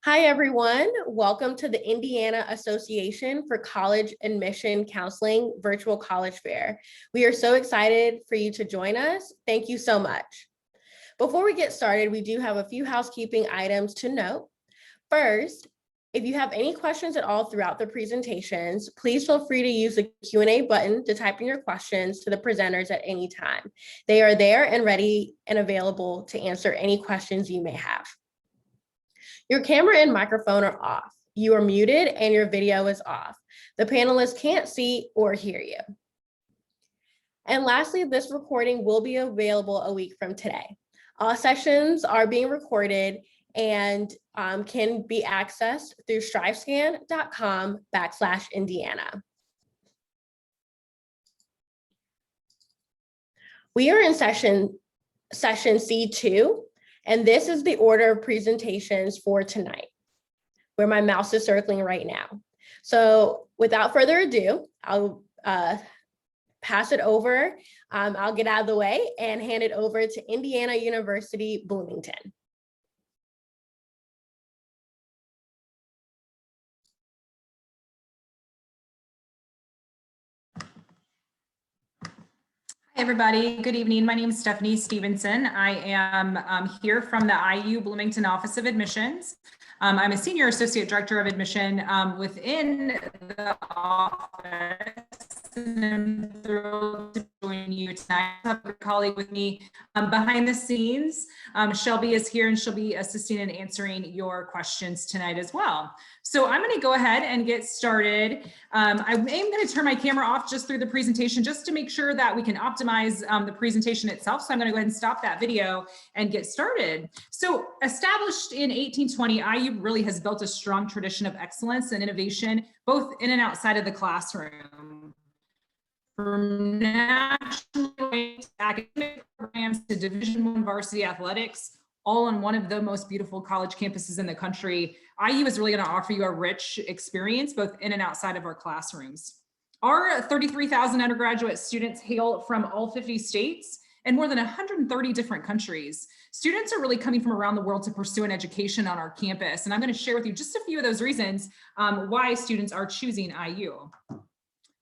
Hi, everyone. Welcome to the Indiana Association for College Admission Counseling Virtual College Fair. We are so excited for you to join us. Thank you so much. Before we get started, we do have a few housekeeping items to note. First, if you have any questions at all throughout the presentations, please feel free to use the Q&A button to type in your questions to the presenters at any time. They are there and ready and available to answer any questions you may have. Your camera and microphone are off. You are muted and your video is off. The panelists can't see or hear you. And lastly, this recording will be available a week from today. All sessions are being recorded and can be accessed through strivescan.com/Indiana. We are in session C2. And this is the order of presentations for tonight, where my mouse is circling right now. So without further ado, I'll pass it over. I'll get out of the way and hand it over to Indiana University, Bloomington. Hi, everybody. Good evening. My name is Stephanie Stevenson. I am here from the IU Bloomington Office of Admissions. I'm a Senior Associate Director of Admission within the office, and I'm thrilled to join you tonight. I have a colleague with me behind the scenes. Shelby is here and she'll be assisting and answering your questions tonight as well. So I'm going to go ahead and get started. I am going to turn my camera off just through the presentation just to make sure that we can optimize the presentation itself. So I'm going to go ahead and stop that video and get started. So established in 1820, IU really has built a strong tradition of excellence and innovation, both in and outside of the classroom. From nationally ranked academic programs to Division I varsity athletics, all on one of the most beautiful college campuses in the country, IU is really going to offer you a rich experience both in and outside of our classrooms. Our 33,000 undergraduate students hail from all 50 states and more than 130 different countries. Students are really coming from around the world to pursue an education on our campus, and I'm going to share with you just a few of those reasons why students are choosing IU.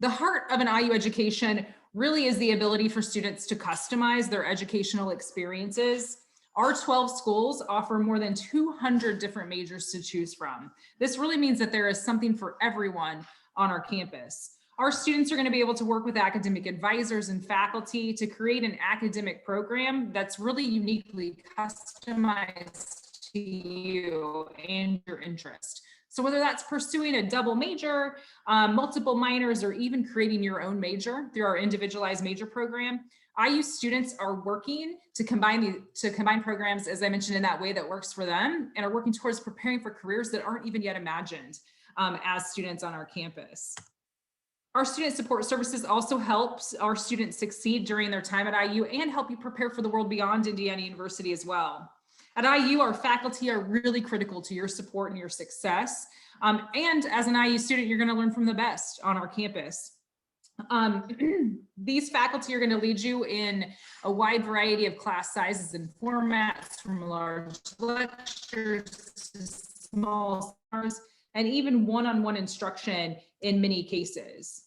The heart of an IU education really is the ability for students to customize their educational experiences. Our 12 schools offer more than 200 different majors to choose from. This really means that there is something for everyone on our campus. Our students are going to be able to work with academic advisors and faculty to create an academic program that's really uniquely customized to you and your interest. So whether that's pursuing a double major, multiple minors, or even creating your own major through our individualized major program, IU students are working to combine programs, as I mentioned, in that way that works for them, and are working towards preparing for careers that aren't even yet imagined as students on our campus. Our student support services also helps our students succeed during their time at IU and help you prepare for the world beyond Indiana University as well. At IU, our faculty are really critical to your support and your success. And as an IU student, you're going to learn from the best on our campus. These faculty are going to lead you in a wide variety of class sizes and formats, from large lectures to small seminars, and even one-on-one instruction in many cases.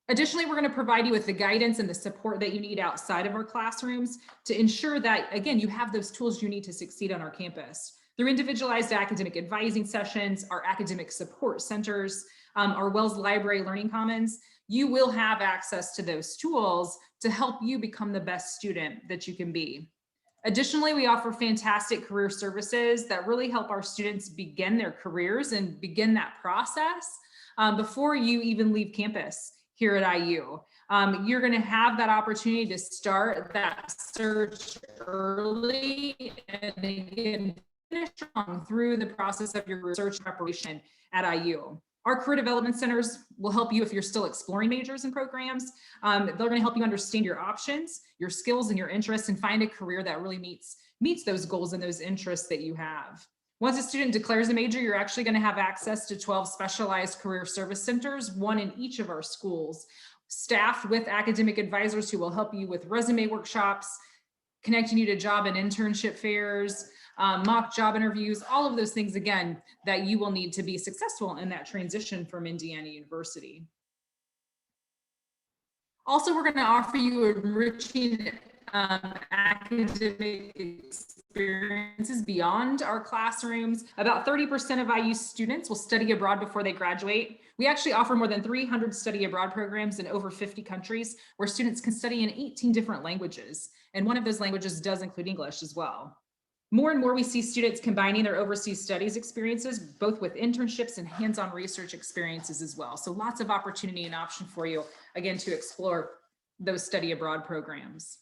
Additionally, we're going to provide you with the guidance and the support that you need outside of our classrooms to ensure that, again, you have those tools you need to succeed on our campus. Through individualized academic advising sessions, our academic support centers, our Wells Library Learning Commons, you will have access to those tools to help you become the best student that you can be. Additionally, we offer fantastic career services that really help our students begin their careers and begin that process before you even leave campus here at IU. You're going to have that opportunity to start that search early and again, finish strong through the process of your research preparation at IU. Our career development centers will help you if you're still exploring majors and programs. They're going to help you understand your options, your skills, and your interests, and find a career that really meets those goals and those interests that you have. Once a student declares a major, you're actually going to have access to 12 specialized career service centers, one in each of our schools, staffed with academic advisors who will help you with resume workshops, connecting you to job and internship fairs, mock job interviews, all of those things, again, that you will need to be successful in that transition from Indiana University. Also, we're going to offer you enriching academic experiences beyond our classrooms. About 30% of IU students will study abroad before they graduate. We actually offer more than 300 study abroad programs in over 50 countries where students can study in 18 different languages. And one of those languages does include English as well. More and more we see students combining their overseas studies experiences, both with internships and hands-on research experiences as well. So lots of opportunity and option for you, again, to explore those study abroad programs.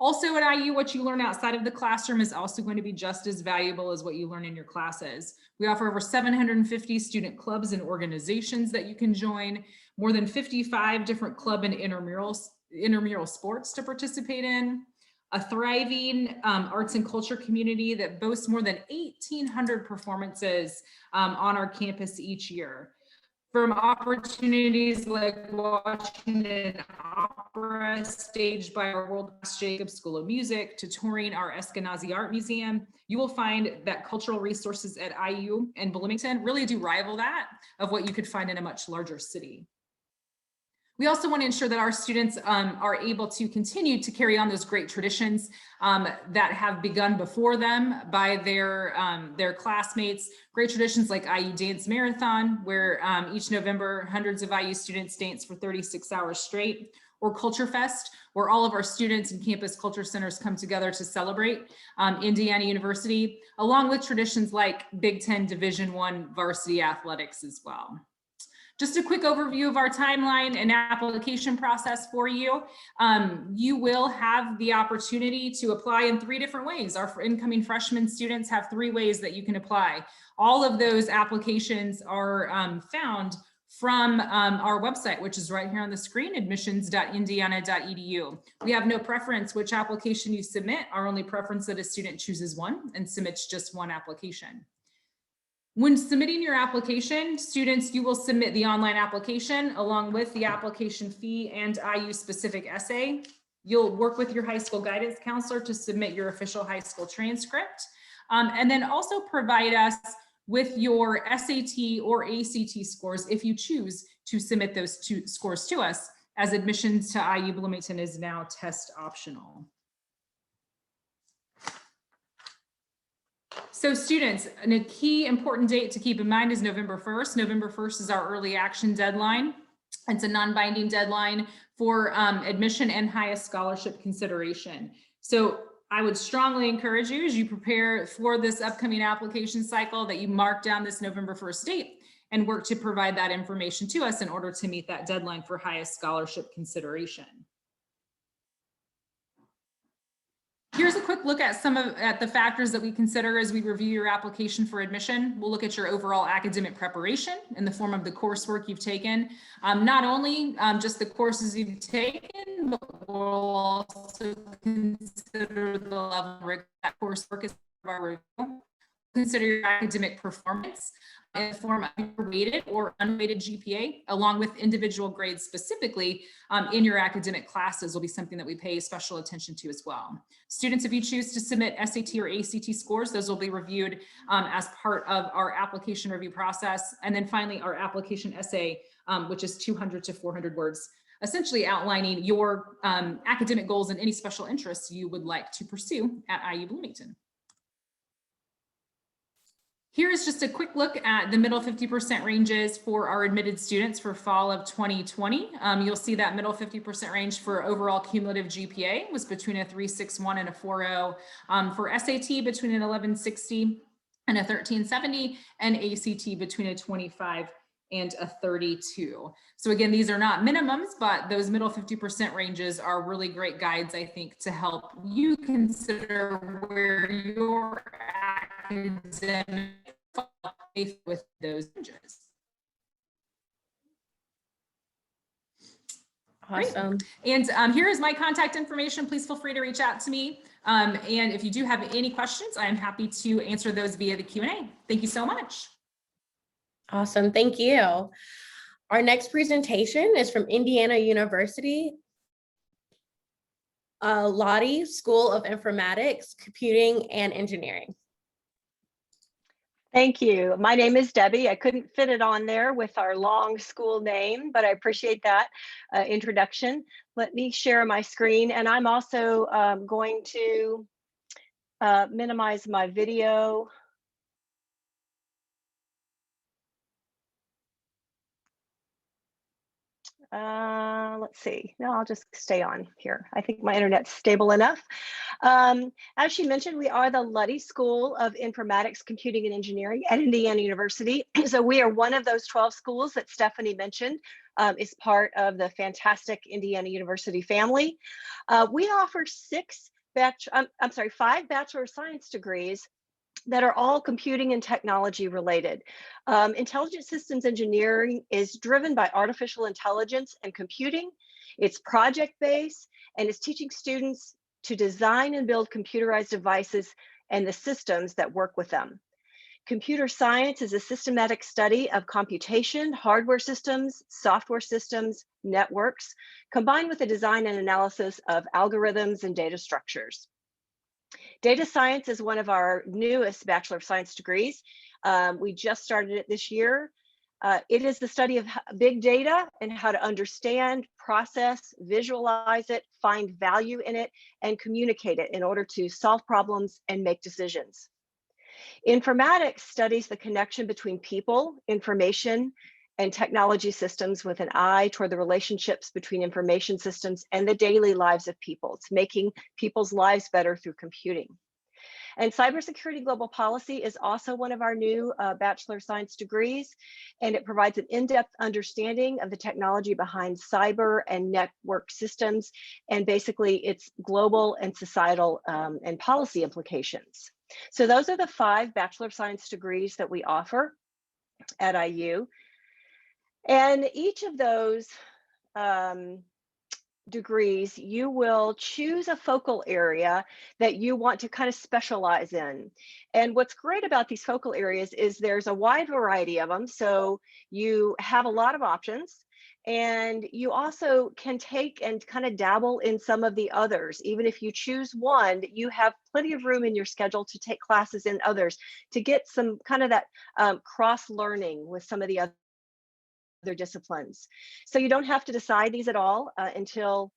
Also at IU, what you learn outside of the classroom is also going to be just as valuable as what you learn in your classes. We offer over 750 student clubs and organizations that you can join, more than 55 different club and intramural sports to participate in, a thriving arts and culture community that boasts more than 1,800 performances on our campus each year. From opportunities like watching an opera staged by our world-class Jacobs School of Music to touring our Eskenazi Art Museum, you will find that cultural resources at IU and Bloomington really do rival that of what you could find in a much larger city. We also want to ensure that our students are able to continue to carry on those great traditions that have begun before them by their classmates. Great traditions like IU Dance Marathon, where each November, hundreds of IU students dance for 36 hours straight, or Culture Fest, where all of our students and campus culture centers come together to celebrate Indiana University, along with traditions like Big Ten Division I varsity athletics as well. Just a quick overview of our timeline and application process for you. You will have the opportunity to apply in 3 different ways. Our incoming freshman students have 3 ways that you can apply. All of those applications are found from our website, which is right here on the screen, admissions.indiana.edu. We have no preference which application you submit. Our only preference that a student chooses one and submits just one application. When submitting your application, students, you will submit the online application along with the application fee and IU specific essay. You'll work with your high school guidance counselor to submit your official high school transcript, and then also provide us with your SAT or ACT scores if you choose to submit those 2 scores to us, as admissions to IU Bloomington is now test optional. So students, and a key important date to keep in mind is November 1st. November 1st is our early action deadline. It's a non-binding deadline for admission and highest scholarship consideration. So I would strongly encourage you, as you prepare for this upcoming application cycle, that you mark down this November 1st date and work to provide that information to us in order to meet that deadline for highest scholarship consideration. Here's a quick look at the factors that we consider as we review your application for admission. We'll look at your overall academic preparation in the form of the coursework you've taken. Not only just the courses you've taken, but we'll also consider the level of that coursework as part of our review. Consider your academic performance in the form of your weighted or unweighted GPA, along with individual grades specifically in your academic classes will be something that we pay special attention to as well. Students, if you choose to submit SAT or ACT scores, those will be reviewed as part of our application review process. And then finally, our application essay, which is 200 to 400 words, essentially outlining your academic goals and any special interests you would like to pursue at IU Bloomington. Here is just a quick look at the middle 50% ranges for our admitted students for fall of 2020. You'll see that middle 50% range for overall cumulative GPA was between a 3.61 and a 4.0. For SAT, between an 1160 and a 1370, and ACT between a 25 and a 32. So again, these are not minimums, but those middle 50% ranges are really great guides, I think, to help you consider where your academic with those ranges. Awesome. Great. And here is my contact information. Please feel free to reach out to me. And if you do have any questions, I'm happy to answer those via the Q&A. Thank you so much. Awesome. Thank you. Our next presentation is from Indiana University, Luddy School of Informatics, Computing and Engineering. Thank you. My name is Debbie. I couldn't fit it on there with our long school name, but I appreciate that introduction. Let me share my screen, and I'm also going to minimize my video. Let's see. No, I'll just stay on here. I think my internet's stable enough. As she mentioned, we are the Luddy School of Informatics, Computing, and Engineering at Indiana University. So we are one of those 12 schools that Stephanie mentioned is part of the fantastic Indiana University family. We offer five Bachelor of Science degrees that are all computing and technology related. Intelligent systems engineering is driven by artificial intelligence and computing. It's project-based, and it's teaching students to design and build computerized devices and the systems that work with them. Computer science is a systematic study of computation, hardware systems, software systems, networks, combined with the design and analysis of algorithms and data structures. Data science is one of our newest Bachelor of Science degrees. We just started it this year. It is the study of big data and how to understand, process, visualize it, find value in it, and communicate it in order to solve problems and make decisions. Informatics studies the connection between people, information, and technology systems with an eye toward the relationships between information systems and the daily lives of people. It's making people's lives better through computing. And cybersecurity global policy is also one of our new Bachelor of Science degrees, and it provides an in-depth understanding of the technology behind cyber and network systems, and basically its global and societal and policy implications. So those are the 5 Bachelor of Science degrees that we offer at IU. And each of those degrees, you will choose a focal area that you want to kind of specialize in. And what's great about these focal areas is there's a wide variety of them. So you have a lot of options, and you also can take and kind of dabble in some of the others. Even if you choose one, you have plenty of room in your schedule to take classes in others to get some kind of that cross learning with some of the other disciplines. So you don't have to decide these at all until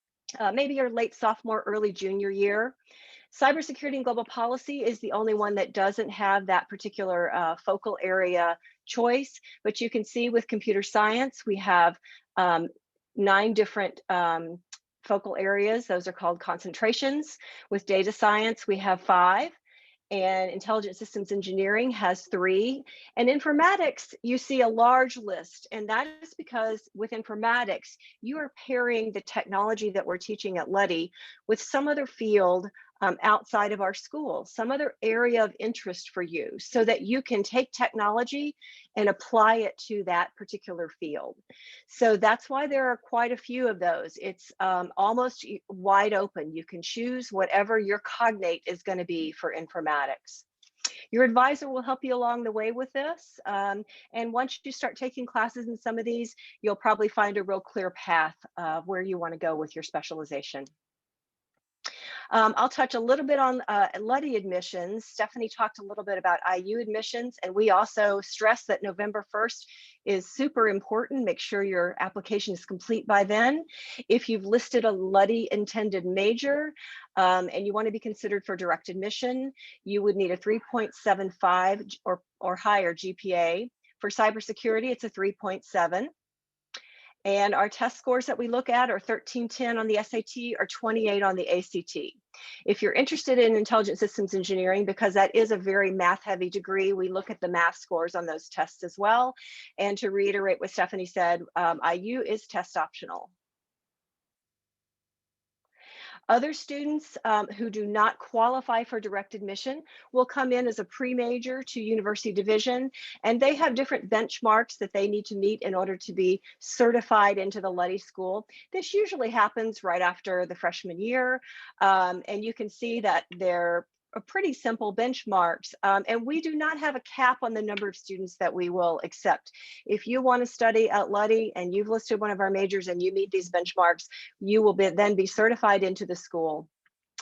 maybe your late sophomore, early junior year. Cybersecurity and global policy is the only one that doesn't have that particular focal area choice, but you can see with computer science, we have 9 different focal areas. Those are called concentrations. With data science, we have 5. And intelligent systems engineering has 3. And informatics, you see a large list. And that is because with informatics, you are pairing the technology that we're teaching at Luddy with some other field outside of our school, some other area of interest for you, so that you can take technology and apply it to that particular field. So that's why there are quite a few of those. It's almost wide open. You can choose whatever your cognate is going to be for informatics. Your advisor will help you along the way with this. And once you start taking classes in some of these, you'll probably find a real clear path of where you want to go with your specialization. I'll touch a little bit on Luddy admissions. Stephanie talked a little bit about IU admissions, and we also stress that November 1st is super important. Make sure your application is complete by then. If you've listed a Luddy intended major and you want to be considered for direct admission, you would need a 3.75 or higher GPA. For cybersecurity, it's a 3.7. And our test scores that we look at are 1310 on the SAT or 28 on the ACT. If you're interested in intelligent systems engineering, because that is a very math heavy degree, we look at the math scores on those tests as well. And to reiterate what Stephanie said, IU is test optional. Other students who do not qualify for direct admission will come in as a pre-major to University Division, and they have different benchmarks that they need to meet in order to be certified into the Luddy School. This usually happens right after the freshman year, and you can see that they're pretty simple benchmarks, and we do not have a cap on the number of students that we will accept. If you want to study at Luddy and you've listed one of our majors and you meet these benchmarks, you will then be certified into the school.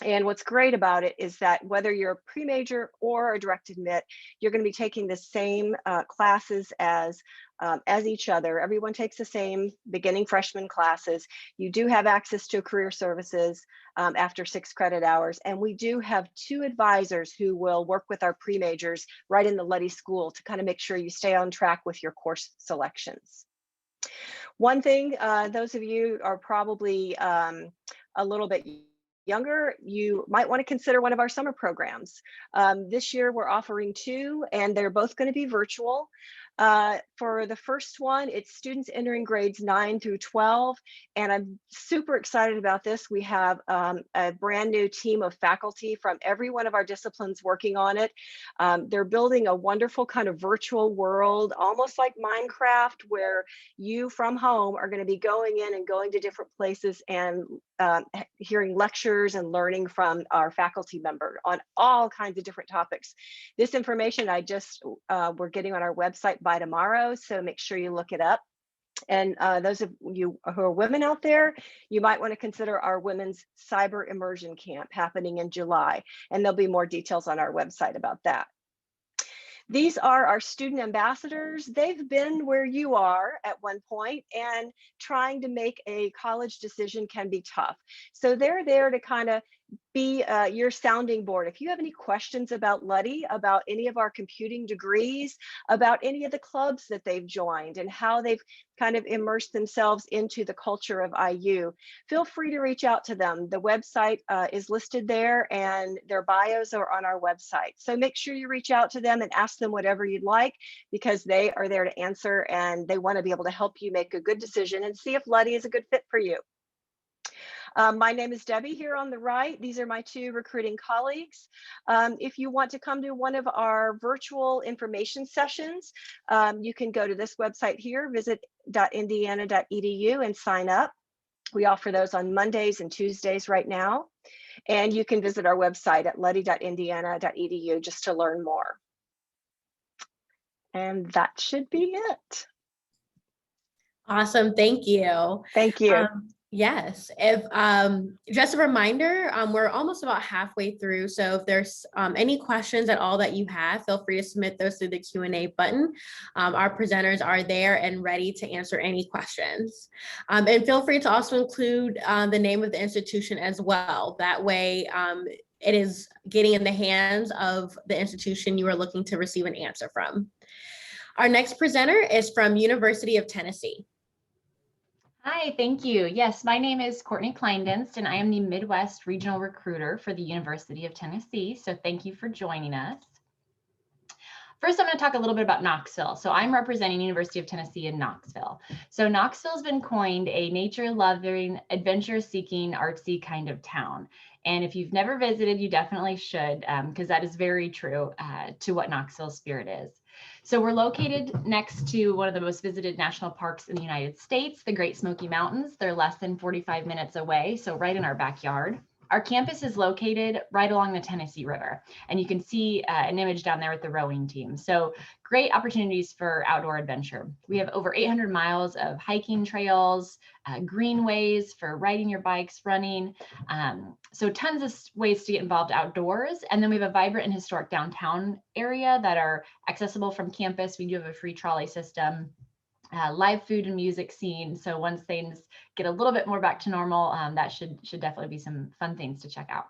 And what's great about it is that whether you're a pre-major or a direct admit, you're going to be taking the same classes as each other. Everyone takes the same beginning freshman classes. You do have access to career services after 6 credit hours. And we do have 2 advisors who will work with our pre-majors right in the Luddy school to kind of make sure you stay on track with your course selections. One thing, those of you are probably a little bit younger, you might want to consider one of our summer programs. This year we're offering 2, and they're both going to be virtual. For the first one, it's students entering grades 9 through 12, and I'm super excited about this. We have a brand new team of faculty from every one of our disciplines working on it. They're building a wonderful kind of virtual world, almost like Minecraft, where you from home are going to be going in and going to different places and hearing lectures and learning from our faculty member on all kinds of different topics. This information we're getting on our website by tomorrow, so make sure you look it up. And those of you who are women out there, you might want to consider our Women's Cyber Immersion Camp happening in July, and there'll be more details on our website about that. These are our student ambassadors. They've been where you are at one point, and trying to make a college decision can be tough. So they're there to kind of be your sounding board. If you have any questions about Luddy, about any of our computing degrees, about any of the clubs that they've joined and how they've kind of immersed themselves into the culture of IU, feel free to reach out to them. The website is listed there, and their bios are on our website. So make sure you reach out to them and ask them whatever you'd like, because they are there to answer, and they want to be able to help you make a good decision and see if Luddy is a good fit for you. My name is Debbie here on the right. These are my 2 recruiting colleagues. If you want to come to one of our virtual information sessions, you can go to this website here, visit.indiana.edu, and sign up. We offer those on Mondays and Tuesdays right now. And you can visit our website at luddy.indiana.edu just to learn more. And that should be it. Awesome. Thank you. Thank you. Yes. If just a reminder, we're almost about halfway through. So if there's any questions at all that you have, feel free to submit those through the Q&A button. Our presenters are there and ready to answer any questions. And feel free to also include the name of the institution as well. That way it is getting in the hands of the institution you are looking to receive an answer from. Our next presenter is from University of Tennessee. Hi, thank you. Yes, my name is Courtney Kleindinst, and I am the Midwest Regional Recruiter for the University of Tennessee. So thank you for joining us. First, I'm going to talk a little bit about Knoxville. So I'm representing University of Tennessee in Knoxville. So Knoxville has been coined a nature-loving, adventure-seeking, artsy kind of town. And if you've never visited, you definitely should, because that is very true to what Knoxville's spirit is. So we're located next to one of the most visited national parks in the United States, the Great Smoky Mountains. They're less than 45 minutes away, so right in our backyard. Our campus is located right along the Tennessee River, and you can see an image down there with the rowing team. So great opportunities for outdoor adventure. We have over 800 miles of hiking trails, greenways for riding your bikes, running. So tons of ways to get involved outdoors. And then we have a vibrant and historic downtown area that are accessible from campus. We do have a free trolley system. Live food and music scene. So once things get a little bit more back to normal, that should definitely be some fun things to check out.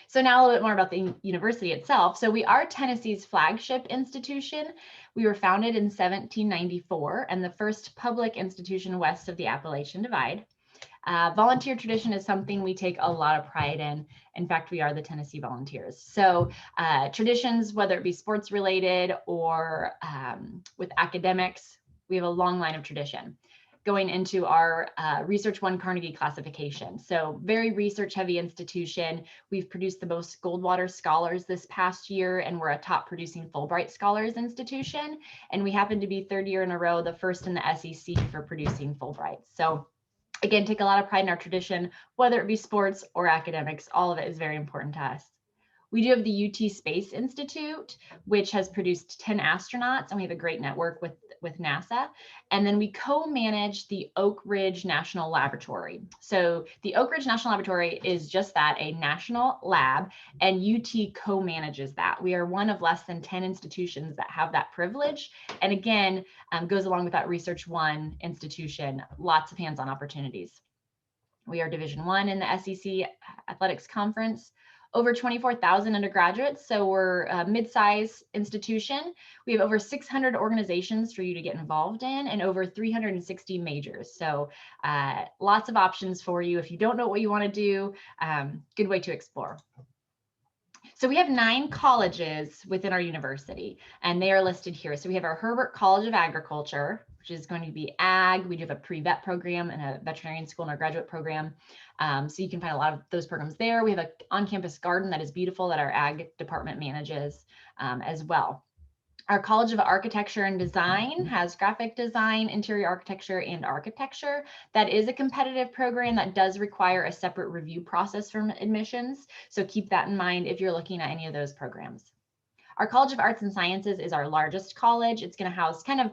So now a little bit more about the university itself. So we are Tennessee's flagship institution. We were founded in 1794 and the first public institution west of the Appalachian Divide. Volunteer tradition is something we take a lot of pride in. In fact, we are the Tennessee Volunteers. So traditions, whether it be sports related or with academics, we have a long line of tradition going into our Research 1 Carnegie classification. So very research heavy institution. We've produced the most Goldwater scholars this past year, and we're a top producing Fulbright scholars institution. And we happen to be 3rd year in a row, the first in the SEC for producing Fulbrights. So again, take a lot of pride in our tradition, whether it be sports or academics, all of it is very important to us. We do have the UT Space Institute, which has produced 10 astronauts, and we have a great network with NASA. And then we co-manage the Oak Ridge National Laboratory. So the Oak Ridge National Laboratory is just that, a national lab, and UT co-manages that. We are one of less than 10 institutions that have that privilege. And again, goes along with that Research One institution, lots of hands-on opportunities. We are Division I in the SEC Athletics Conference, over 24,000 undergraduates. So we're a mid-size institution. We have over 600 organizations for you to get involved in and over 360 majors. So lots of options for you. If you don't know what you want to do, good way to explore. So we have 9 colleges within our university, and they are listed here. So we have our Herbert College of Agriculture, which is going to be ag. We do have a pre-vet program and a veterinarian school and our graduate program. So you can find a lot of those programs there. We have an on-campus garden that is beautiful that our ag department manages as well. Our College of Architecture and Design has graphic design, interior architecture, and architecture. That is a competitive program that does require a separate review process from admissions. So keep that in mind if you're looking at any of those programs. Our College of Arts and Sciences is our largest college. It's going to house kind of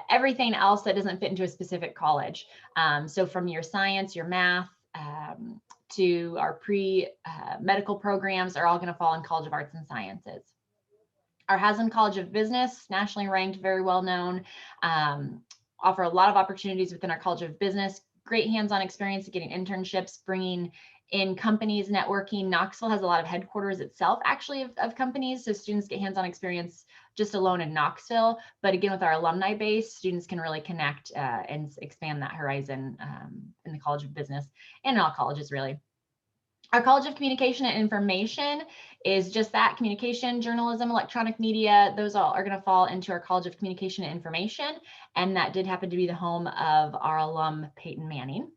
everything else that doesn't fit into a specific college. So from your science, your math, to our pre-medical programs are all going to fall in College of Arts and Sciences. Our Haslam College of Business, nationally ranked, very well known, offer a lot of opportunities within our College of Business, great hands-on experience getting internships, bringing in companies, networking. Knoxville has a lot of headquarters itself, actually, of companies. So students get hands-on experience just alone in Knoxville. But again, with our alumni base, students can really connect and expand that horizon in the College of Business and in all colleges, really. Our College of Communication and Information is just that, communication, journalism, electronic media. Those all are going to fall into our College of Communication and Information. And that did happen to be the home of our alum, Peyton Manning.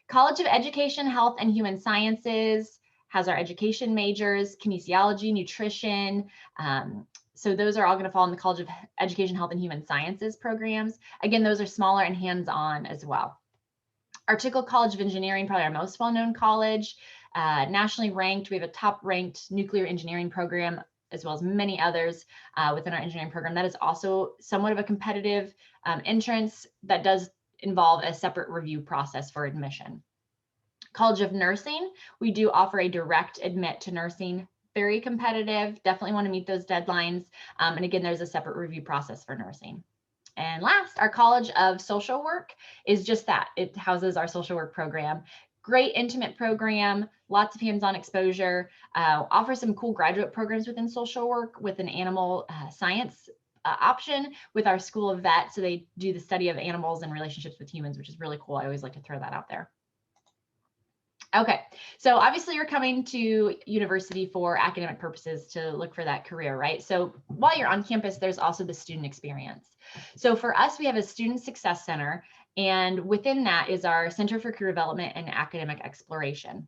College of Education, Health, and Human Sciences has our education majors, kinesiology, nutrition. So those are all going to fall in the College of Education, Health, and Human Sciences programs. Again, those are smaller and hands-on as well. Our Tickle College of Engineering, probably our most well-known college, nationally ranked. We have a top-ranked nuclear engineering program, as well as many others within our engineering program. That is also somewhat of a competitive entrance that does involve a separate review process for admission. College of Nursing, we do offer a direct admit to nursing, very competitive, definitely want to meet those deadlines. And again, there's a separate review process for nursing. And last, our College of Social Work is just that. It houses our social work program. Great intimate program, lots of hands-on exposure, offers some cool graduate programs within social work with an animal science option with our School of Vet. So they do the study of animals and relationships with humans, which is really cool. I always like to throw that out there. Okay, so obviously you're coming to university for academic purposes to look for that career, right? So while you're on campus, there's also the student experience. So for us, we have a Student Success Center, and within that is our Center for Career Development and Academic Exploration.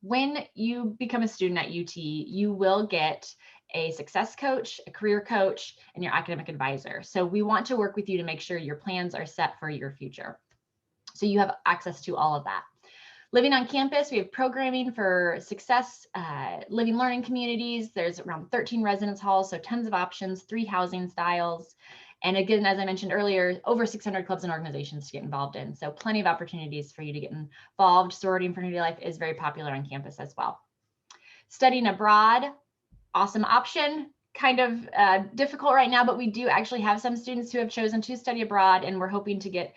When you become a student at UT, you will get a success coach, a career coach, and your academic advisor. So we want to work with you to make sure your plans are set for your future. So you have access to all of that. Living on campus, we have programming for success, living learning communities. There's around 13 residence halls, so tons of options, 3 housing styles. And again, as I mentioned earlier, over 600 clubs and organizations to get involved in. So plenty of opportunities for you to get involved. Sorority and fraternity life is very popular on campus as well. Studying abroad, awesome option. Kind of difficult right now, but we do actually have some students who have chosen to study abroad, and we're hoping to get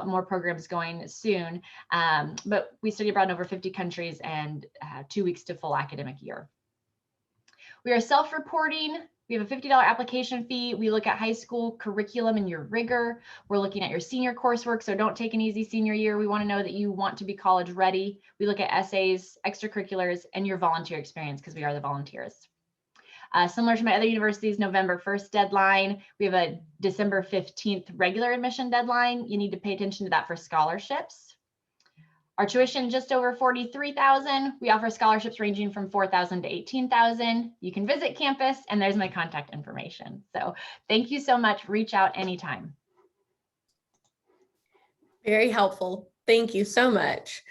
more programs going soon. But we study abroad in over 50 countries and 2 weeks to full academic year. We are self-reporting. We have a $50 application fee. We look at high school curriculum and your rigor. We're looking at your senior coursework, so don't take an easy senior year. We want to know that you want to be college ready. We look at essays, extracurriculars, and your volunteer experience, because we are the volunteers. Similar to my other universities, November 1st deadline. We have a December 15th regular admission deadline. You need to pay attention to that for scholarships. Our tuition just over $43,000. We offer scholarships ranging from $4,000 to $18,000. You can visit campus, and there's my contact information. So thank you so much. Reach out anytime. Very helpful. Thank you so much.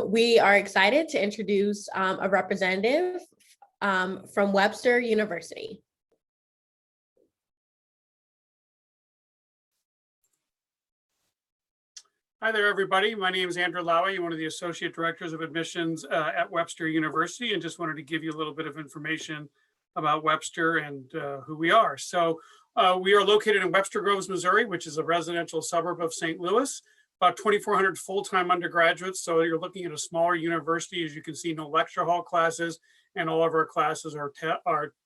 We are excited to introduce a representative from Webster University. Hi there, everybody. My name is Andrew Lowy. I'm one of the Associate Directors of Admissions at Webster University, and just wanted to give you a little bit of information about Webster and who we are. So we are located in Webster Groves, Missouri, which is a residential suburb of St. Louis, about 2,400 full-time undergraduates. So you're looking at a smaller university. As you can see, no lecture hall classes, and all of our classes are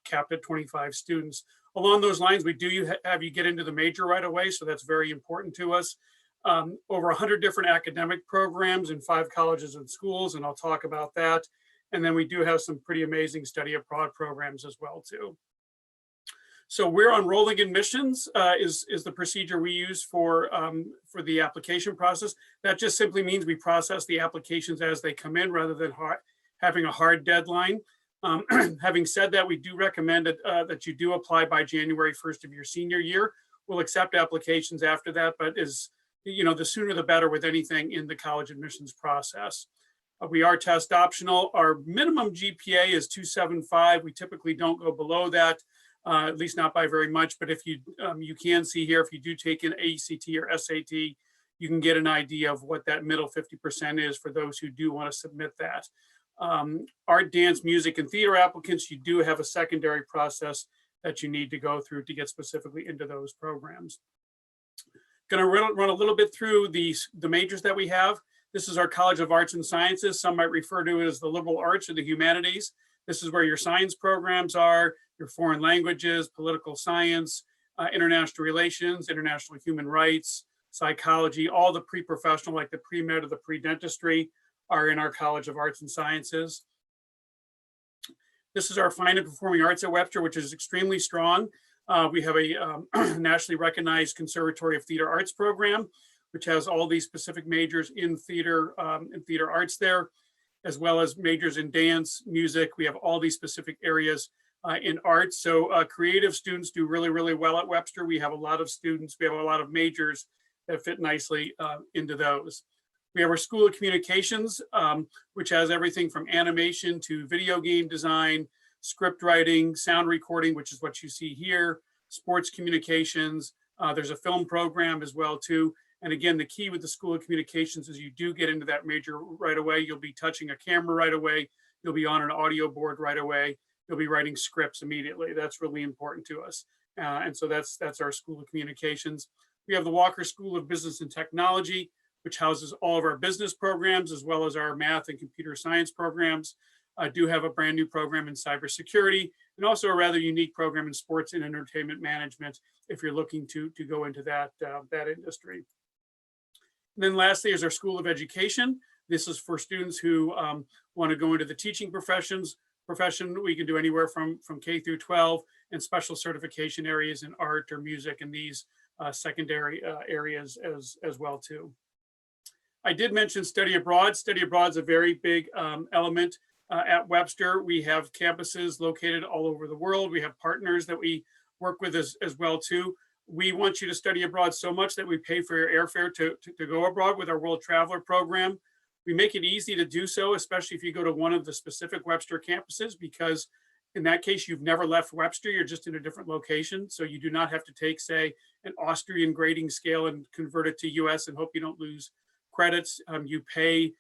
capped at 25 students. Along those lines, we do have you get into the major right away, so that's very important to us. Over 100 different academic programs in 5 colleges and schools, and I'll talk about that. And then we do have some pretty amazing study abroad programs as well too. So we're on rolling admissions is the procedure we use for the application process. That just simply means we process the applications as they come in rather than having a hard deadline. Having said that, we do recommend that you do apply by January 1st of your senior year. We'll accept applications after that, but the sooner the better with anything in the college admissions process. We are test optional. Our minimum GPA is 275. We typically don't go below that, at least not by very much. But if you can see here, if you do take an ACT or SAT, you can get an idea of what that middle 50% is for those who do want to submit that. Art, dance, music, and theater applicants, you do have a secondary process that you need to go through to get specifically into those programs. Going to run a little bit through the majors that we have. This is our College of Arts and Sciences. Some might refer to it as the liberal arts or the humanities. This is where your science programs are, your foreign languages, political science, international relations, international human rights, psychology, all the pre-professional, like the pre-med or the pre-dentistry, are in our College of Arts and Sciences. This is our Fine and Performing Arts at Webster, which is extremely strong. We have a nationally recognized Conservatory of Theater Arts program, which has all these specific majors in theater arts there, as well as majors in dance, music. We have all these specific areas in arts. So creative students do really, really well at Webster. We have a lot of students, we have a lot of majors that fit nicely into those. We have our School of Communications, which has everything from animation to video game design, script writing, sound recording, which is what you see here, sports communications. There's a film program as well too. And again, the key with the School of Communications is you do get into that major right away. You'll be touching a camera right away. You'll be on an audio board right away. You'll be writing scripts immediately. That's really important to us. And so that's our School of Communications. We have the Walker School of Business and Technology, which houses all of our business programs, as well as our math and computer science programs. I do have a brand new program in cybersecurity, and also a rather unique program in sports and entertainment management if you're looking to go into that industry. And then lastly is our School of Education. This is for students who want to go into the teaching profession. We can do anywhere from K through 12, and special certification areas in art or music, and these secondary areas as well too. I did mention study abroad. Study abroad is a very big element. At Webster, we have campuses located all over the world. We have partners that we work with as well too. We want you to study abroad so much that we pay for your airfare to go abroad with our World Traveler program. We make it easy to do so, especially if you go to one of the specific Webster campuses, because in that case, you've never left Webster, you're just in a different location. So you do not have to take, say, an Austrian grading scale and convert it to US and hope you don't lose credits. You pay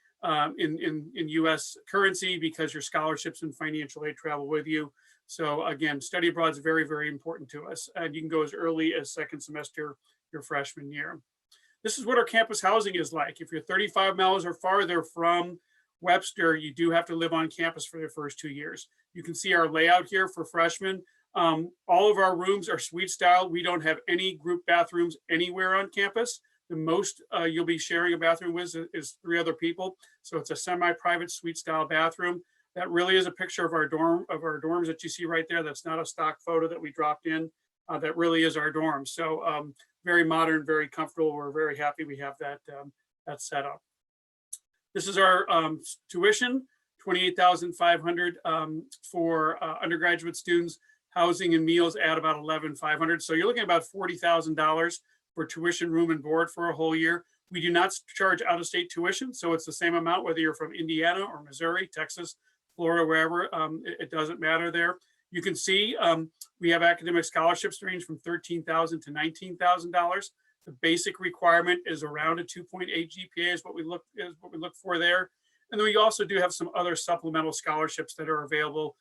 in US currency because your scholarships and financial aid travel with you. So again, study abroad is very, very important to us. And you can go as early as second semester your freshman year. This is what our campus housing is like. If you're 35 miles or farther from Webster, you do have to live on campus for the first 2 years. You can see our layout here for freshmen. All of our rooms are suite style. We don't have any group bathrooms anywhere on campus. The most you'll be sharing a bathroom with is 3 other people. So it's a semi-private suite style bathroom. That really is a picture of our dorms that you see right there. That's not a stock photo that we dropped in. That really is our dorm. So very modern, very comfortable. We're very happy we have that set up. This is our tuition, $28,500 for undergraduate students. Housing and meals at about $11,500. So you're looking at about $40,000 for tuition, room, and board for a whole year. We do not charge out-of-state tuition, so it's the same amount whether you're from Indiana or Missouri, Texas, Florida, wherever, it doesn't matter there. You can see we have academic scholarships range from $13,000 to $19,000. The basic requirement is around a 2.8 GPA is what we look for there. And then we also do have some other supplemental scholarships that are available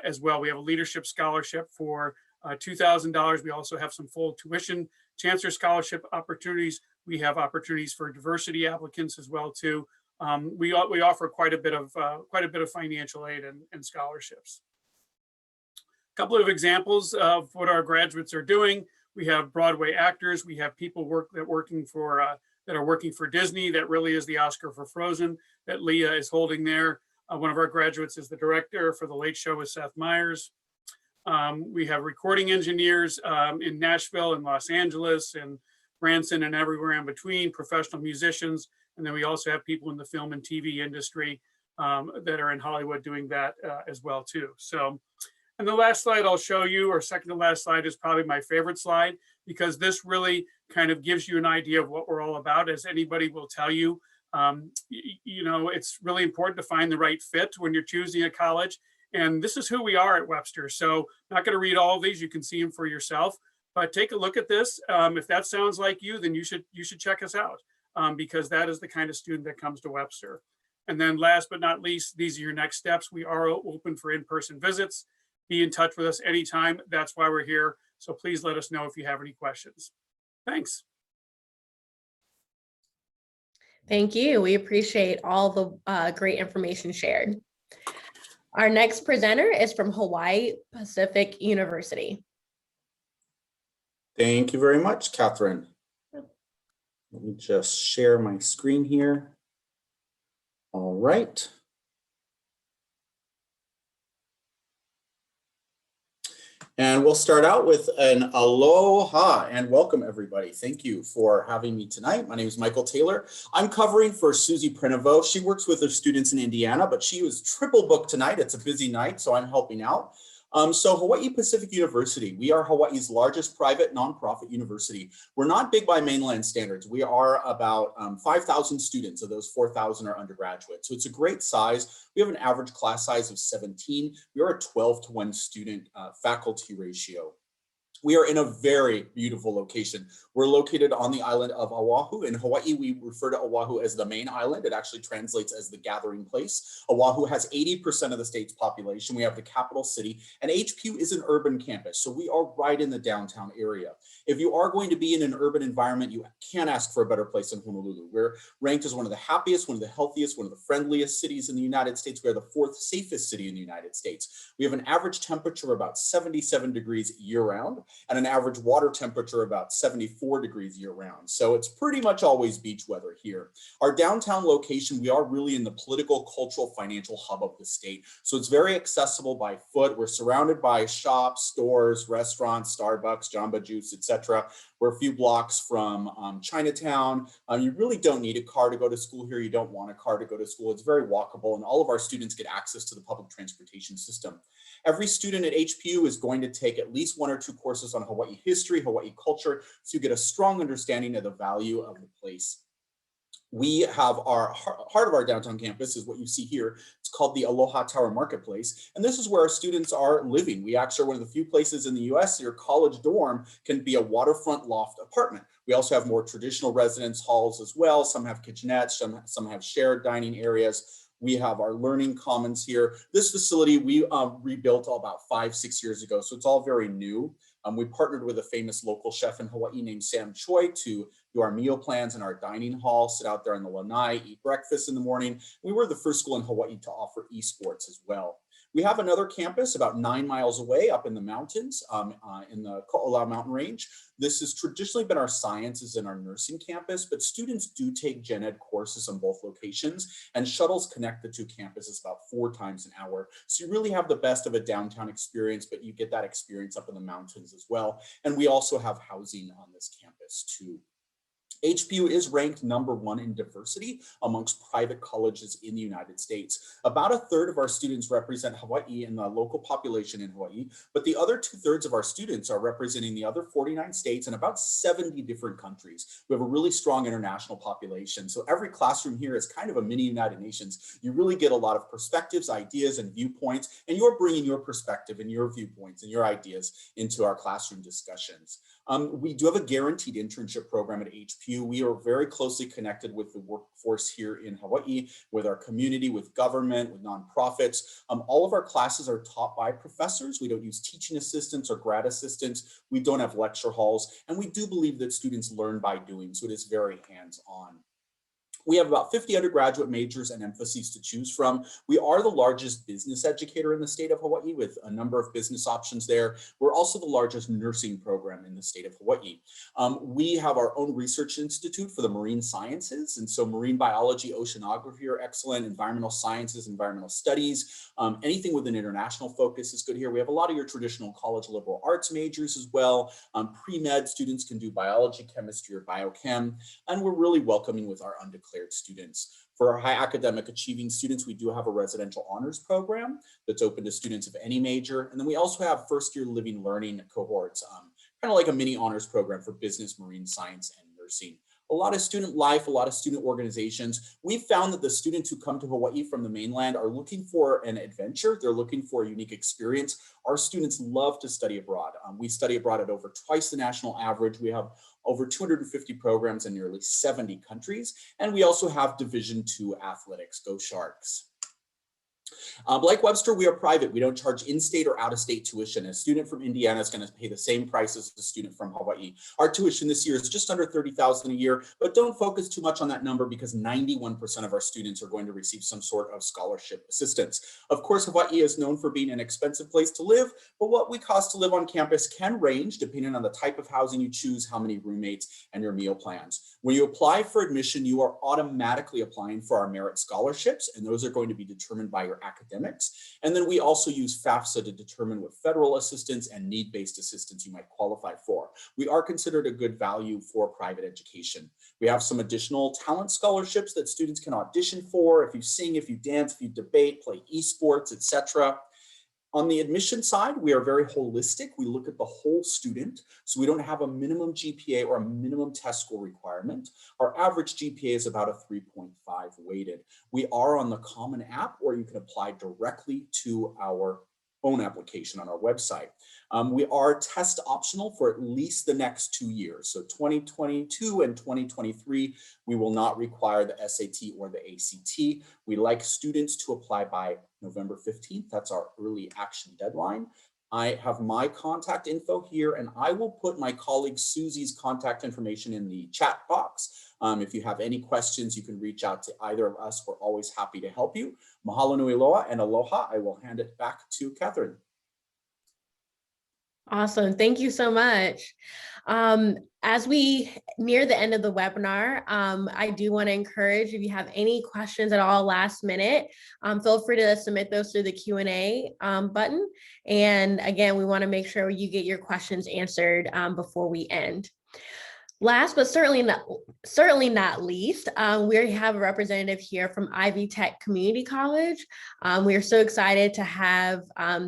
as well. We have a leadership scholarship for $2,000. We also have some full tuition chancellor scholarship opportunities. We have opportunities for diversity applicants as well too. We offer quite a bit of financial aid and scholarships. A couple of examples of what our graduates are doing. We have Broadway actors. We have people that are working for Disney. That really is the Oscar for Frozen that Leah is holding there. One of our graduates is the director for The Late Show with Seth Meyers. We have recording engineers in Nashville and Los Angeles and Branson and everywhere in between, professional musicians. And then we also have people in the film and TV industry that are in Hollywood doing that as well too. So, and the last slide I'll show you, or second to last slide, is probably my favorite slide, because this really kind of gives you an idea of what we're all about. As anybody will tell you, you know, it's really important to find the right fit when you're choosing a college. And this is who we are at Webster. So not going to read all of these. You can see them for yourself, but take a look at this. If that sounds like you, then you should check us out because that is the kind of student that comes to Webster. And then last but not least, these are your next steps. We are open for in-person visits. Be in touch with us anytime. That's why we're here. So please let us know if you have any questions. Thanks. Thank you. We appreciate all the great information shared. Our next presenter is from Hawaii Pacific University. Thank you very much, Catherine. Let me just share my screen here. All right. And we'll start out with an aloha and welcome everybody. Thank you for having me tonight. My name is Michael Taylor. I'm covering for Susie Prinovo. She works with her students in Indiana, but she was triple booked tonight. It's a busy night, so I'm helping out. So Hawaii Pacific University, we are Hawaii's largest private nonprofit university. We're not big by mainland standards. We are about 5,000 students. Of those, 4,000 are undergraduate. So it's a great size. We have an average class size of 17. We are a 12-to-1 student faculty ratio. We are in a very beautiful location. We're located on the island of Oahu. In Hawaii, we refer to Oahu as the main island. It actually translates as the gathering place. Oahu has 80% of the state's population. We have the capital city, and HPU is an urban campus. So we are right in the downtown area. If you are going to be in an urban environment, you can't ask for a better place than Honolulu. We're ranked as one of the happiest, one of the healthiest, one of the friendliest cities in the United States. We are the 4th safest city in the United States. We have an average temperature of about 77 degrees year round, and an average water temperature about 74 degrees year round. So it's pretty much always beach weather here. Our downtown location, we are really in the political, cultural, financial hub of the state. So it's very accessible by foot. We're surrounded by shops, stores, restaurants, Starbucks, Jamba Juice, etc. We're a few blocks from Chinatown. You really don't need a car to go to school here. You don't want a car to go to school. It's very walkable, and all of our students get access to the public transportation system. Every student at HPU is going to take at least 1 or 2 courses on Hawaii history, Hawaii culture, so you get a strong understanding of the value of the place. We have our heart of our downtown campus is what you see here. It's called the Aloha Tower Marketplace. And this is where our students are living. We actually are one of the few places in the US your college dorm can be a waterfront loft apartment. We also have more traditional residence halls as well. Some have kitchenettes, some have shared dining areas. We have our learning commons here. This facility we rebuilt about 5-6 years ago, so it's all very new. We partnered with a famous local chef in Hawaii named Sam Choi to do our meal plans in our dining hall, sit out there in the lanai, eat breakfast in the morning. We were the first school in Hawaii to offer esports as well. We have another campus about 9 miles away up in the mountains in the Ko'olau mountain range. This has traditionally been our sciences and our nursing campus, but students do take gen ed courses on both locations, and shuttles connect the 2 campuses about 4 times an hour. So you really have the best of a downtown experience, but you get that experience up in the mountains as well. And we also have housing on this campus too. HBU is ranked #1 in diversity amongst private colleges in the United States. About 1/3 of our students represent Hawaii and the local population in Hawaii, but the other 2/3 of our students are representing the other 49 states and about 70 different countries. We have a really strong international population. So every classroom here is kind of a mini United Nations. You really get a lot of perspectives, ideas, and viewpoints, and you're bringing your perspective and your viewpoints and your ideas into our classroom discussions. We do have a guaranteed internship program at HPU. We are very closely connected with the workforce here in Hawaii, with our community, with government, with nonprofits. All of our classes are taught by professors. We don't use teaching assistants or grad assistants. We don't have lecture halls, and we do believe that students learn by doing, so it is very hands-on. We have about 50 undergraduate majors and emphases to choose from. We are the largest business educator in the state of Hawaii with a number of business options there. We're also the largest nursing program in the state of Hawaii. We have our own research institute for the marine sciences. And so marine biology, oceanography are excellent, environmental sciences, environmental studies, anything with an international focus is good here. We have a lot of your traditional college liberal arts majors as well. Pre-med students can do biology, chemistry, or biochem. And we're really welcoming with our undeclared students. For our high academic achieving students, we do have a residential honors program that's open to students of any major. And then we also have first-year living learning cohorts, kind of like a mini honors program for business, marine science, and nursing. A lot of student life, a lot of student organizations. We've found that the students who come to Hawaii from the mainland are looking for an adventure. They're looking for a unique experience. Our students love to study abroad. We study abroad at over twice the national average. We have over 250 programs in nearly 70 countries. And we also have Division II athletics. Go Sharks. Like Webster, we are private. We don't charge in-state or out-of-state tuition. A student from Indiana is going to pay the same price as a student from Hawaii. Our tuition this year is just under $30,000 a year, but don't focus too much on that number because 91% of our students are going to receive some sort of scholarship assistance. Of course, Hawaii is known for being an expensive place to live, but what we cost to live on campus can range depending on the type of housing you choose, how many roommates, and your meal plans. When you apply for admission, you are automatically applying for our merit scholarships, and those are going to be determined by your academics. And then we also use FAFSA to determine what federal assistance and need-based assistance you might qualify for. We are considered a good value for private education. We have some additional talent scholarships that students can audition for if you sing, if you dance, if you debate, play esports, etc. On the admission side, we are very holistic. We look at the whole student. So we don't have a minimum GPA or a minimum test score requirement. Our average GPA is about a 3.5 weighted. We are on the Common App, or you can apply directly to our own application on our website. We are test optional for at least the next 2 years. So 2022 and 2023, we will not require the SAT or the ACT. We like students to apply by November 15th. That's our early action deadline. I have my contact info here, and I will put my colleague Susie's contact information in the chat box. If you have any questions, you can reach out to either of us. We're always happy to help you. Mahalo nui loa and aloha. I will hand it back to Catherine. Awesome. Thank you so much. As we near the end of the webinar, I do want to encourage, if you have any questions at all last minute, feel free to submit those through the Q&A button. And again, we want to make sure you get your questions answered before we end. Last but certainly not least, we have a representative here from Ivy Tech Community College. We are so excited to have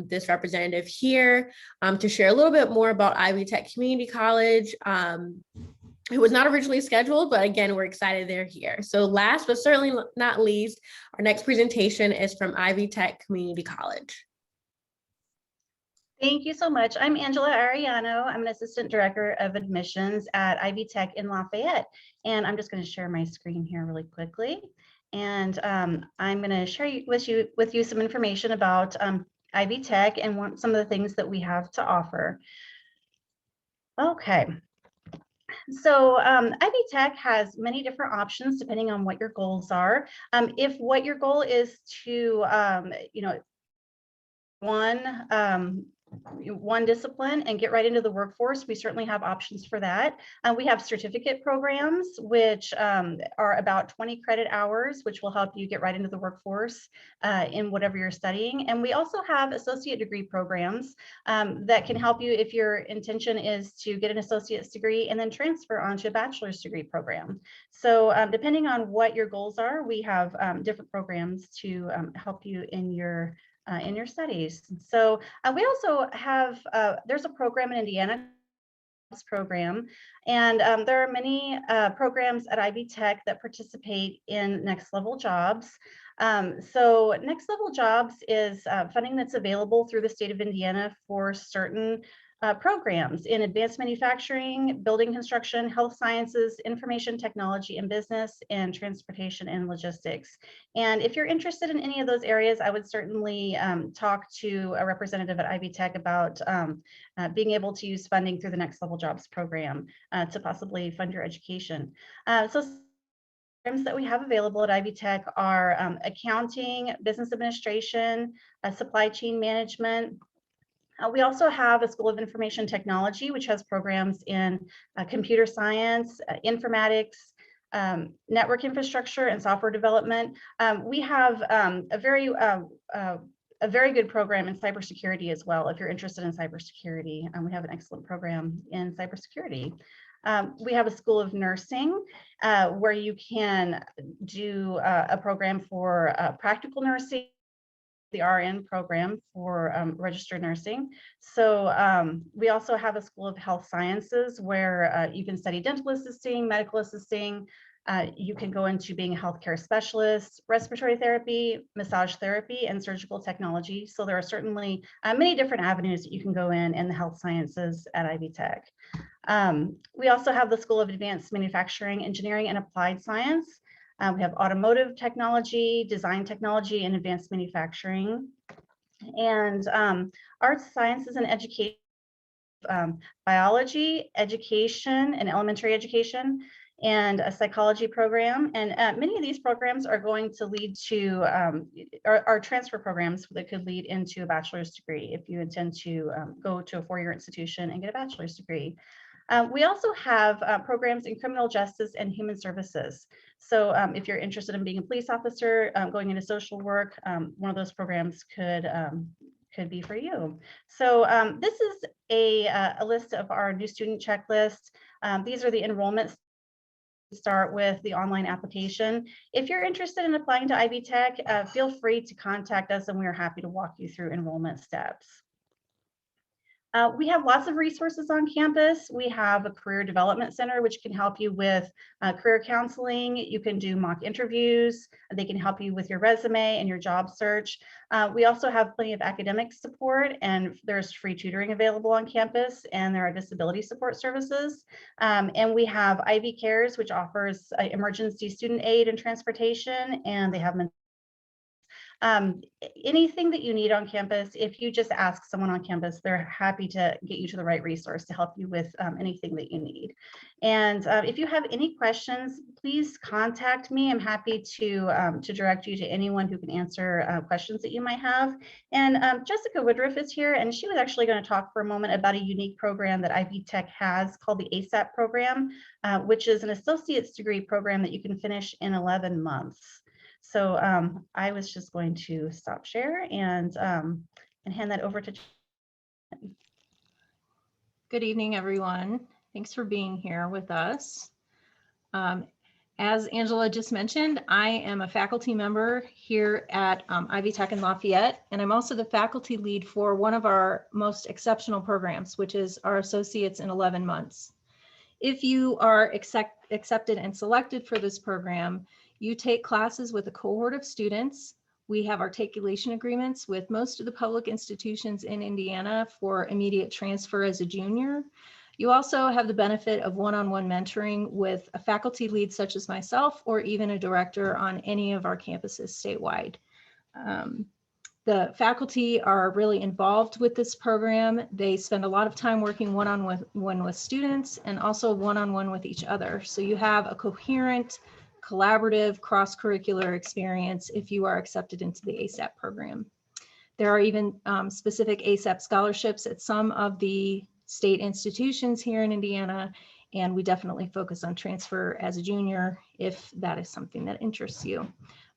this representative here to share a little bit more about Ivy Tech Community College. It was not originally scheduled, but again, we're excited they're here. So last but certainly not least, our next presentation is from Ivy Tech Community College. Thank you so much. I'm Angela Ariano. I'm an assistant director of admissions at Ivy Tech in Lafayette. And I'm just going to share my screen here really quickly. And I'm going to share with you some information about Ivy Tech and some of the things that we have to offer. Okay. So Ivy Tech has many different options depending on what your goals are. If what your goal is to, one discipline and get right into the workforce, we certainly have options for that. We have certificate programs, which are about 20 credit hours, which will help you get right into the workforce in whatever you're studying. And we also have associate degree programs that can help you if your intention is to get an associate's degree and then transfer onto a bachelor's degree program. So depending on what your goals are, we have different programs to help you in your studies. So we also have, there's a program in Indiana program, and there are many programs at Ivy Tech that participate in Next Level Jobs. So Next Level Jobs is funding that's available through the state of Indiana for certain programs in advanced manufacturing, building construction, health sciences, information technology and business, and transportation and logistics. And if you're interested in any of those areas, I would certainly talk to a representative at Ivy Tech about being able to use funding through the Next Level Jobs program to possibly fund your education. So programs that we have available at Ivy Tech are accounting, business administration, supply chain management. We also have a School of Information Technology, which has programs in computer science, informatics, network infrastructure, and software development. We have a very good program in cybersecurity as well. If you're interested in cybersecurity, we have an excellent program in cybersecurity. We have a School of Nursing where you can do a program for practical nursing, the RN program for registered nursing. So we also have a School of Health Sciences where you can study dental assisting, medical assisting. You can go into being a healthcare specialist, respiratory therapy, massage therapy, and surgical technology. So there are certainly many different avenues that you can go in the health sciences at Ivy Tech. We also have the School of Advanced Manufacturing, Engineering, and Applied Science. We have automotive technology, design technology, and advanced manufacturing. And arts, sciences, and education, biology, education, and elementary education, and a psychology program. And many of these programs are going to lead to, are transfer programs that could lead into a bachelor's degree if you intend to go to a four-year institution and get a bachelor's degree. We also have programs in criminal justice and human services. So if you're interested in being a police officer, going into social work, one of those programs could be for you. So this is a list of our new student checklist. These are the enrollments. Start with the online application. If you're interested in applying to Ivy Tech, feel free to contact us and we are happy to walk you through enrollment steps. We have lots of resources on campus. We have a career development center, which can help you with career counseling. You can do mock interviews. They can help you with your resume and your job search. We also have plenty of academic support, and there's free tutoring available on campus, and there are disability support services. And we have Ivy Cares, which offers emergency student aid and transportation, and they have anything that you need on campus. If you just ask someone on campus, they're happy to get you to the right resource to help you with anything that you need. And if you have any questions, please contact me. I'm happy to direct you to anyone who can answer questions that you might have. And Jessica Woodruff is here, and she was actually going to talk for a moment about a unique program that Ivy Tech has called the ASAP program, which is an associate's degree program that you can finish in 11 months. So I was just going to stop share and hand that over to. Good evening, everyone. Thanks for being here with us. As Angela just mentioned, I am a faculty member here at Ivy Tech in Lafayette, and I'm also the faculty lead for one of our most exceptional programs, which is our Associates in 11 Months. If you are accepted and selected for this program, you take classes with a cohort of students. We have articulation agreements with most of the public institutions in Indiana for immediate transfer as a junior. You also have the benefit of one-on-one mentoring with a faculty lead such as myself, or even a director on any of our campuses statewide. The faculty are really involved with this program. They spend a lot of time working one-on-one with students and also one-on-one with each other. So you have a coherent, collaborative, cross-curricular experience if you are accepted into the ASAP program. There are even specific ASAP scholarships at some of the state institutions here in Indiana, and we definitely focus on transfer as a junior if that is something that interests you.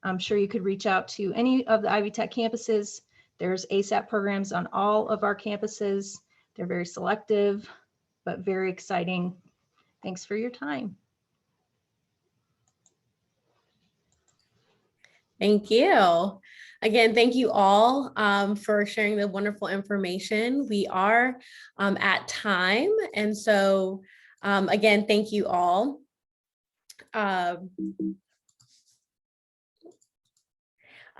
I'm sure you could reach out to any of the Ivy Tech campuses. There's ASAP programs on all of our campuses. They're very selective, but very exciting. Thanks for your time. Thank you. Again, thank you all for sharing the wonderful information. We are at time. And so again, thank you all.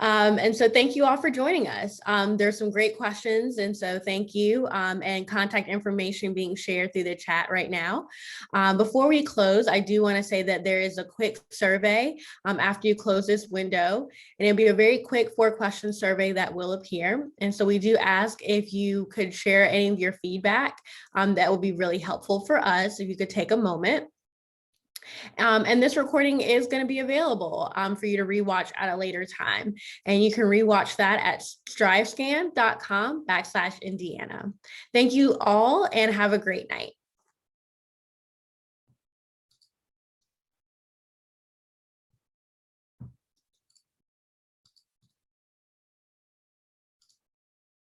And so thank you all for joining us. There's some great questions, and so thank you, and contact information being shared through the chat right now. Before we close, I do want to say that there is a quick survey after you close this window, and it'll be a very quick 4-question survey that will appear. And so we do ask if you could share any of your feedback. That will be really helpful for us if you could take a moment. And this recording is going to be available for you to rewatch at a later time. And you can rewatch that at strivescan.com/Indiana. Thank you all and have a great night.